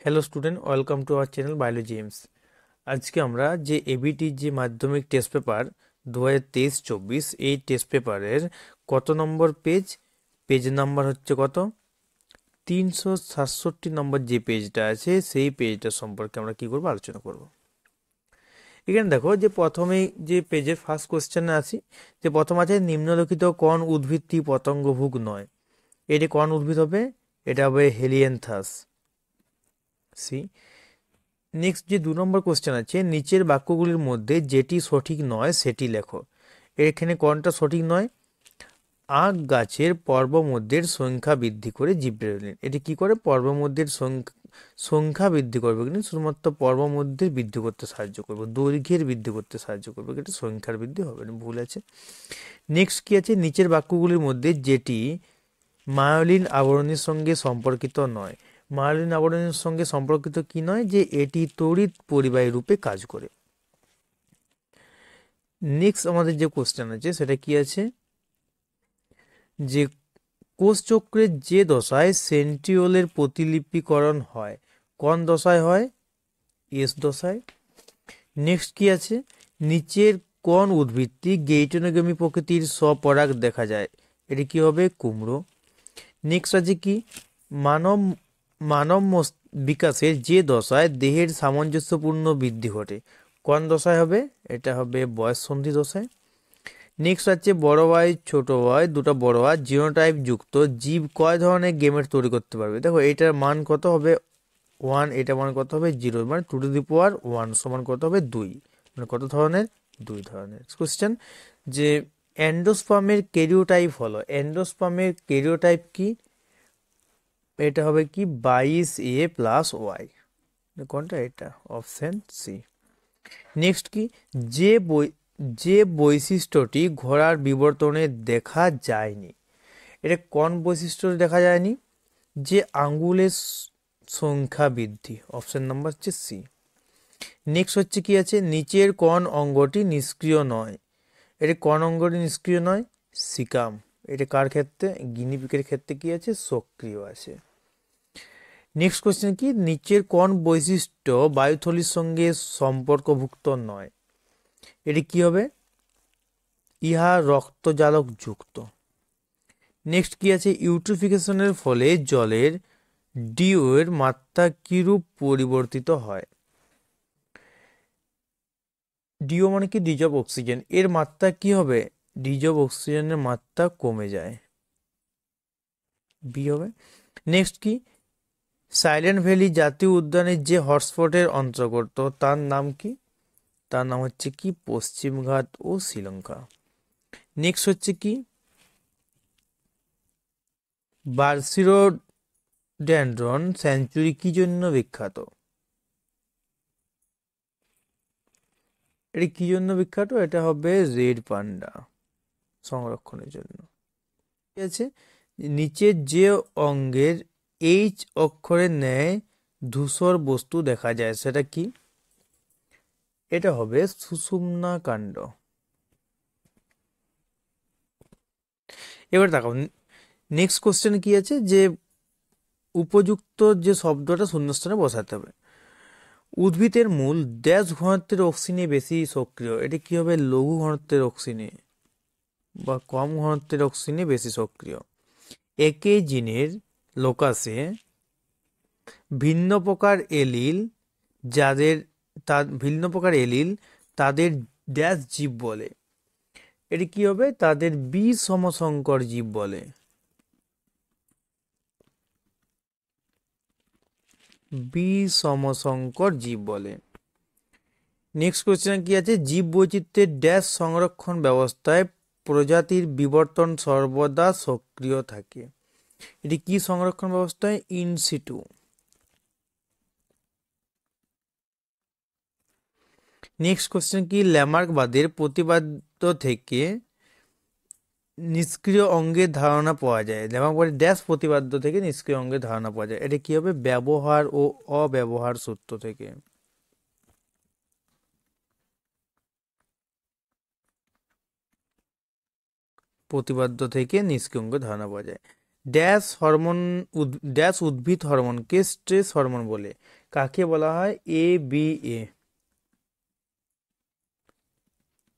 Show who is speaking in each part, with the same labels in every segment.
Speaker 1: Hello student, welcome to our channel biology AIIMS. আজকে আমরা যে এবিটির যে মাধ্যমিক টেস্ট পেপার 2023-24 এই টেস্ট পেপারের কত নম্বর পেজ নাম্বার হচ্ছে কত 367 নম্বর যে পেজটা আছে সেই পেজটা সম্পর্কে আমরা কি করব আলোচনা করব। এখানে দেখো যে প্রথমেই যে পেজের ফার্স্ট কোশ্চেনে আছি, যে প্রথম আছে নিম্নলিখিত কোন উদ্ভিদটি পতঙ্গভুক নয়। এটি কোন উদ্ভিদ হবে? এটা হবে হেলিয়েনথাস। সি। নেক্সট যে 2 নম্বর কোশ্চেন আছে, নিচের বাক্যগুলির মধ্যে যেটি সঠিক নয় সেটি লেখো। এখানে কোনটা সঠিক নয়? আখ গাছের পর্বমধ্যের সংখ্যা বৃদ্ধি করে জীব বেরোলেন। এটি কি করে? পর্বমধ্যের সংখ্যা বৃদ্ধি করবে, কিন্তু শুধুমাত্র পর্বমধ্যের বৃদ্ধি করতে সাহায্য করবে, দৈর্ঘ্যের বৃদ্ধি করতে সাহায্য করবে, কিন্তু সংখ্যার বৃদ্ধি হবে না। ভুল আছে। নেক্সট কি আছে, নিচের বাক্যগুলির মধ্যে যেটি মায়োলিন আবরণের সঙ্গে সম্পর্কিত নয়। মায়োলিন আবরণের সঙ্গে সম্পর্কিত কি নয়? যে এটি তড়িৎ পরিবাহী রূপে কাজ করে। নেক্সট আমাদের যে কোশ্চেন আছে সেটা কি আছে, যে কোষচক্রের যে দশায় সেন্ট্রিওলের প্রতিলিপিকরণ হয়, কোন দশায় হয়? এস দশায়। নেক্সট কি আছে, নিচের কোন উদ্ভিদটি গেইটোনোগামী প্রকৃতির স্বপরাগ দেখা যায়? এটি কি হবে? কুমড়ো। নেক্সট আছে কি, মানব মানব বিকাশের যে দশায় দেহের সামঞ্জস্যপূর্ণ বৃদ্ধি ঘটে, কোন দশায় হবে? এটা হবে বয়ঃসন্ধি দশায়। নেক্সট আছে বড় ওয়াই ছোট ওয়াই দুটো বড় ওয়াই জিনোটাইপ যুক্ত জীব কয় ধরনের গেমেট তৈরি করতে পারবে? দেখো এটার মান কত হবে? 1, এটা মান কত হবে? 0, মানে 2^1 সমান কত হবে? 2, মানে কত ধরনের? 2 ধরনের। কোশ্চেন, যে এন্ডোস্পার্মের ক্যারিওটাইপ হলো, এন্ডোস্পার্মের ক্যারিওটাইপ কি? এটা হবে কি 22A+Y। কোনটা? এটা অপশন সি। নেক্সট কি, যে বৈশিষ্ট্যটি ঘোড়ার বিবর্তনে দেখা যায়নি, এটা কোন বৈশিষ্ট্য দেখা যায়নি? যে আঙ্গুলের সংখ্যা বৃদ্ধি। অপশন নাম্বার হচ্ছে সি। নেক্সট হচ্ছে কি আছে, নিচের কোন অঙ্গটি নিষ্ক্রিয় নয়? এটা কোন অঙ্গটি নিষ্ক্রিয় নয়? সিকাম। এটা কার ক্ষেত্রে? গিনিপিগের ক্ষেত্রে কি আছে? সক্রিয় আছে। নেক্সট কোশ্চেন কি, নিচের কোন বৈশিষ্ট্য বায়ুথলির সঙ্গে সম্পর্কভুক্ত নয়? এটি কি হবে? ইহা রক্তজালক যুক্ত। নেক্সট কি আছে, ইউট্রোফিকেশনের ফলে জলের ডিও এর মাত্রা কিরূপ পরিবর্তিত হয়? ডিও মানে কি? ডিজ অফ অক্সিজেন। এর মাত্রা কি হবে? ডিজ অফ অক্সিজেনের মাত্রা কমে যায়, বি হবে। নেক্সট কি, সাইলেন্ট ভ্যালি জাতীয় উদ্যানের যে হটস্পটের অন্তর্গত তার নাম কি? তার নাম হচ্ছে কি পশ্চিমঘাট ও শ্রীলঙ্কা। নেক্সট হচ্ছে কি, বার্সিরোডেনড্রন স্যাঞ্চুরি কি জন্য বিখ্যাত? এটা কি জন্য বিখ্যাত? এটা হবে রেড পান্ডা সংরক্ষণের জন্য। ঠিক আছে। নিচের যে অঙ্গের এইচ অক্ষরের ন্যায় ধূসর বস্তু দেখা যায় সেটা কি? এটা হবে সুষুম্না কাণ্ড। এবার দেখো নেক্সট কোশ্চেন কি আছে, যে উপযুক্ত যে শব্দটা শূন্যস্থানে বসাতে হবে। উদ্ভিদের মূল ড্যাশ ঘনত্বের অক্সিজেনে বেশি সক্রিয়। এটা কি হবে? লঘু ঘনত্বের অক্সিজেনে বা কম ঘনত্বের অক্সিজেনে বেশি সক্রিয়। একই জিনের লোকাসে ভিন্ন প্রকার এলিল তাদের ড্যাশ জীব বলে। এটি কি হবে? তাদের বিষমসংকর জীব বলে। বিষমসংকর জীব বলে। নেক্সট কোশ্চেন কি আছে, জীব বৈচিত্র্যের ড্যাশ সংরক্ষণ ব্যবস্থায় প্রজাতির বিবর্তন সর্বদা সক্রিয় থাকে। এটি কি সংরক্ষণ ব্যবস্থায়? ইনসিটু। নেক্সট কোশ্চেন কি, ল্যামার্কবাদের প্রতিপাদ্য থেকে নিষ্ক্রিয় অঙ্গের ধারণা পাওয়া যায়। ল্যামার্কবাদের ড্যাশ প্রতিপাদ্য থেকে নিষ্ক্রিয় অঙ্গের ধারণা পাওয়া যায়। এটা কি হবে? ব্যবহার ও অব্যবহার সূত্র থেকে। প্রতিপাদ্য থেকে নিষ্ক্রিয় অঙ্গের ধারণা পাওয়া যায়। ড্যাশ হরমোন ড্যাশ উদ্ভিদ হরমোনকে স্ট্রেস হরমোন বলে, কাকে বলা হয়? A B A.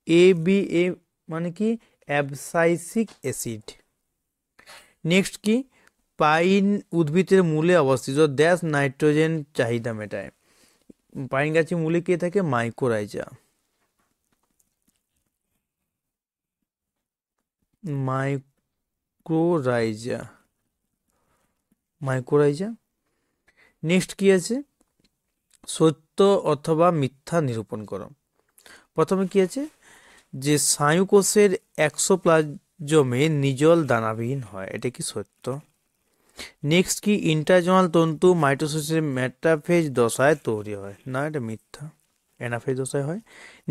Speaker 1: A B A মানে কি? অ্যাবসাইসিক অ্যাসিড। নেক্সট কি? পাইন উদ্ভিদের মূলে অবস্থিত, ড্যাশ নাইট্রোজেন চাহিদা মেটায়। পাইন গাছের মূলে কে থাকে? মাইকোরাইজা। Mycorrhiza, mycorrhiza. নেক্সট কি আছে? সত্য অথবা মিথ্যা নিরূপণ করো। প্রথমে কি আছে? যে স্নায়ুকোষের এক্সোপ্লাজমে নিজল দানাবিহীন হয়, এটা কি সত্য? নেক্সট কি? ইন্টারজোনাল তন্তু মাইটোসিসের মেটাফেজ দশায় তৈরি হয়, না এটা মিথ্যা, অ্যানাফেজ দশায় হয়।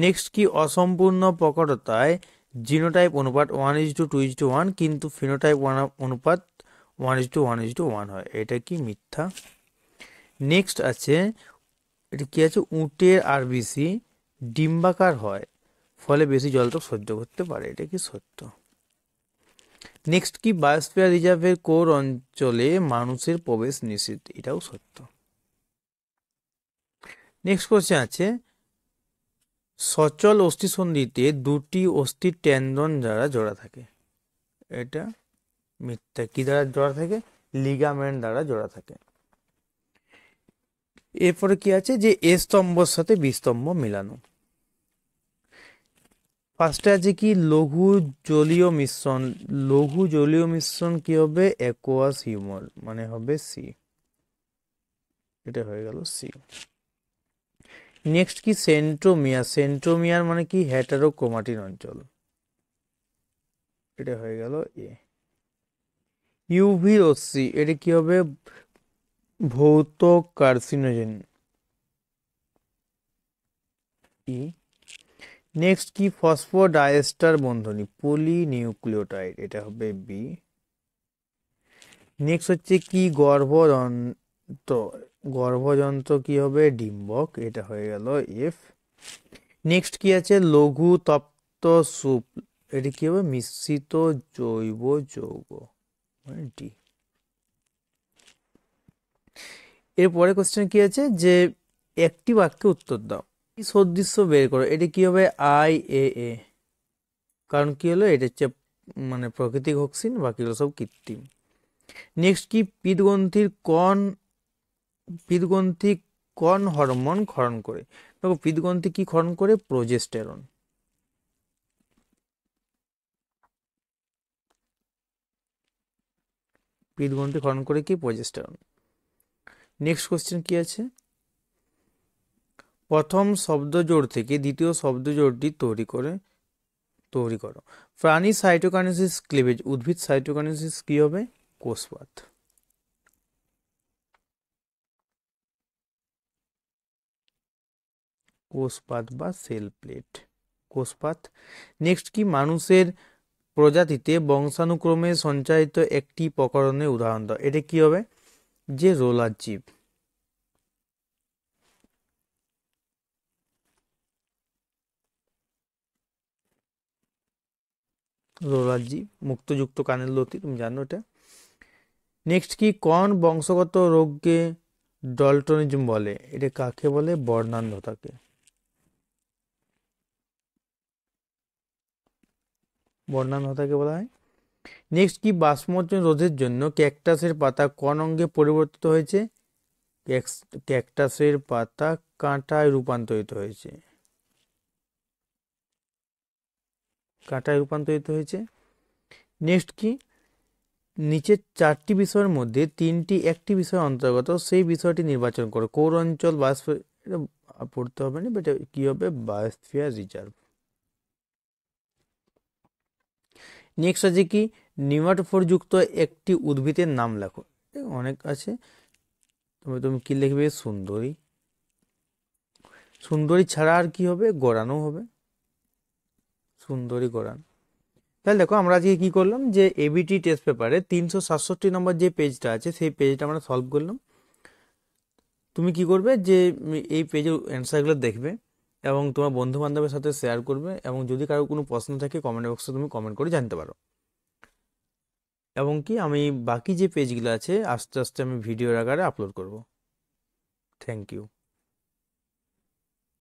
Speaker 1: নেক্সট কি? অসম্পূর্ণ প্রকটতায় জিনোটাইপ অনুপাত 1:2:1 কিন্তু ফিনোটাইপ অনুপাত 1:1:1 হয়, এটা কি মিথ্যা? নেক্সট আছে, এটা কি আছে? উটের আরবিসি ডিম্বাকার হয়, ফলে বেশি জলটা সহ্য করতে পারে, এটা কি সত্য? নেক্সট কি? বায়োস্ফিয়ার রিজার্ভের কোর অঞ্চলে মানুষের প্রবেশ নিষিদ্ধ, এটাও সত্য। নেক্সট কোশ্চেন আছে, সচল অস্থিসন্ধিতে দুটি অস্থির টেন্ডন দ্বারা জোড়া থাকে, এটা মিথ্যা। কি দ্বারা জোড়া থাকে? লিগামেন্ট দ্বারা জোড়া থাকে। এরপরে কি আছে? যে এ স্তম্ভর সাথে বি স্তম্ভ মিলানো। ফার্স্টে আছে কি? লঘু জলীয় মিশ্রণ। লঘু জলীয় মিশ্রণ কি হবে? অ্যাকোয়াস হিউমার, মানে হবে সি, এটা হয়ে গেল সি। নেক্সট কি? সেন্ট্রোমিয়ার। সেন্ট্রোমিয়ার মানে কি? হেটারোক্রোমাটিন অঞ্চল, এটা হয়ে গেল এ। ইউভি রশ্মি, এটা কি হবে? ভৌত কার্সিনোজেন, ই। নেক্সট কি? ফসফোডাইএস্টার বন্ধনী পলিনিউক্লিওটাইড, এটা হবে বি। নেক্সট হচ্ছে কি? গর্ভযন্ত্র। গর্ভযন্ত্র কি হবে? ডিম্বক, এটা হয়ে গেল এফ। নেক্সট কি আছে? লঘু তপ্ত স্যুপ, এটা কি হবে? মিশ্রিত জৈব যৌগ, মানে ডি। এরপরে কোশ্চেন কি আছে? যে একটি বাক্যে উত্তর দাও, এই সদৃশ্য বের করো, এটা কি হবে? আই এ এ, কারণ কি হলো? এটা হচ্ছে মানে প্রাকৃতিক অক্সিজেন, বাকিগুলো সব কৃত্রিম। নেক্সট কি? পিতগ্রন্থি কোন হরমোন ক্ষরণ করে? দেখো পিতগ্রন্থি কি ক্ষরণ করে? প্রোজেস্টেরন। পিতগ্রন্থি ক্ষরণ করে কি? প্রোজেস্টেরন। নেক্সট কোশ্চেন কি আছে? প্রথম শব্দজোড় থেকে দ্বিতীয় শব্দজোড়টি তৈরি করো। প্রাণী সাইটোকাইনেসিস ক্লিভেজ, উদ্ভিদ সাইটোকাইনেসিস কি হবে? কোষপাত। কোষপাত বা সেল প্লেট, কোষপাত। নেক্সট কি? মানুষের প্রজাতিতে বংশানুক্রমে সঞ্চারিত একটি প্রকরণের উদাহরণ দাও, এটা কি হবে? যে রোলার জীব। রোলার জীব, মুক্তযুক্ত কানের লতি, তুমি জানো এটা। নেক্সট কি? কোন বংশগত রোগকে ডলটনিজম বলে, এটা কাকে বলে? বর্ণান্ধতাকে। বর্ণান্ধতাকে বলা হয়। নেক্সট কি? বাষ্পমোচন রোধের জন্য ক্যাকটাসের পাতা কোন অঙ্গে পরিবর্তিত হয়েছে? ক্যাকটাসের পাতা কাঁটায় রূপান্তরিত হয়েছে, কাঁটায় রূপান্তরিত হয়েছে। নেক্সট কি? নিচের চারটি বিষয়ের মধ্যে তিনটি একটি বিষয়ের অন্তর্গত, সেই বিষয়টি নির্বাচন করো। কোর অঞ্চল এটা পড়তে হবে না, বাট কি হবে? Biosphere reserve. নেক্সট আছে কি? নিউমাটোফোর যুক্ত একটি উদ্ভিদের নাম লেখো, অনেক আছে, তুমি কি লিখবে? সুন্দরী। সুন্দরী ছাড়া আর কি হবে? গড়ানো হবে, সুন্দরী গড়ান। তাহলে দেখো আমরা আজকে কি করলাম, যে এবিটি টেস্ট পেপারে 367 নম্বর যে পেজটা আছে সেই পেজটা আমরা সলভ করলাম। তুমি কি করবে? যে এই পেজের অ্যান্সারগুলো দেখবে এবং তোমার বন্ধু বান্ধবের সাথে শেয়ার করবে, এবং যদি কারো কোনো প্রশ্ন থাকে কমেন্ট বক্সে তুমি কমেন্ট করে জানতে পারো। এবং কি আমি বাকি যে পেজগুলো আছে আস্তে আস্তে আমি ভিডিওর আকারে আপলোড করব। Thank you.